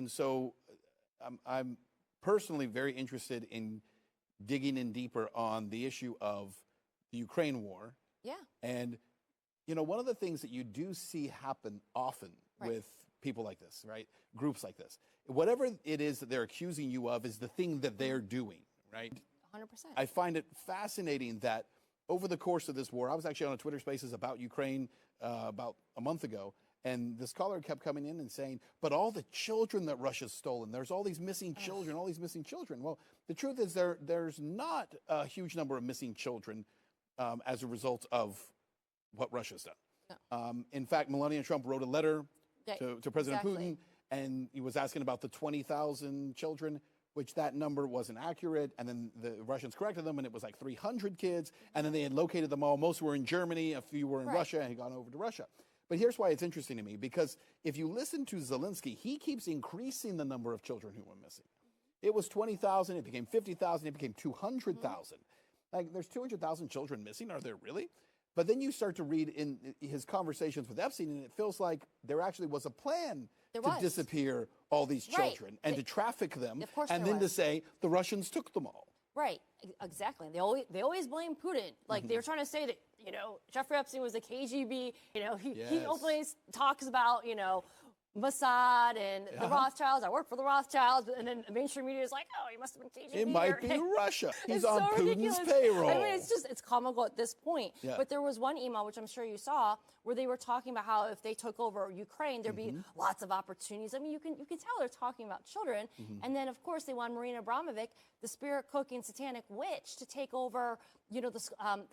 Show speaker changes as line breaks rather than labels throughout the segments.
And so I'm personally very interested in digging in deeper on the issue of the Ukraine war.
Yeah.
And, one of the things that you do see happen often with people like this, right? Groups like this, whatever it is that they're accusing you of is the thing that they're doing, right?
100%.
I find it fascinating that over the course of this war, I was actually on a Twitter Spaces about Ukraine about a month ago, and this caller kept coming in and saying, but all the children that Russia's stolen, there's all these missing children, all these missing children. Well, the truth is there's not a huge number of missing children as a result of what Russia's done.
No.
In fact, Melania Trump wrote a letter to President Putin, and he was asking about the 20,000 children, which that number wasn't accurate. And then the Russians corrected them, and it was like 300 kids. And then they had located them all. Most were in Germany, a few were in Russia, and had gone over to Russia. But here's why it's interesting to me, because if you listen to Zelensky, he keeps increasing the number of children who were missing. It was 20,000, it became 50,000, it became 200,000. Like, there's 200,000 children missing, are there really? But then you start to read in his conversations with Epstein, and it feels like there actually was a plan to disappear all these children and to traffic them, and then to say the Russians took them all.
Right, exactly. They always blame Putin. Like, they were trying to say that, Jeffrey Epstein was a KGB. He openly talks about, Mossad and the Rothschilds. I work for the Rothschilds, and then the mainstream media is like, "Oh, he must have been KGB."
It might be Russia. He's on
so
Putin's
ridiculous.
payroll.
I mean, it's comical at this point. Yeah. But there was one email, which I'm sure you saw, where they were talking about how if they took over Ukraine, there'd be lots of opportunities. I mean, you can tell they're talking about children. And then, of course, they want Marina Abramovic, the spirit-cooking satanic witch, to take over.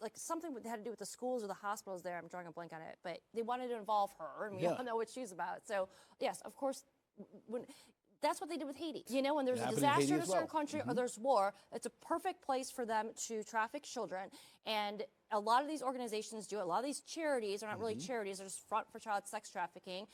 Like something that had to do with the schools or the hospitals there. I'm drawing a blank on it, but they wanted to involve her, and we all know what she's about. So, yes, of course, that's what they did with Haiti. When there's a disaster in a certain country or there's war, it's a perfect place for them to traffic children. And a lot of these organizations do it. A lot of these charities are not really charities. They're just front for child sex trafficking.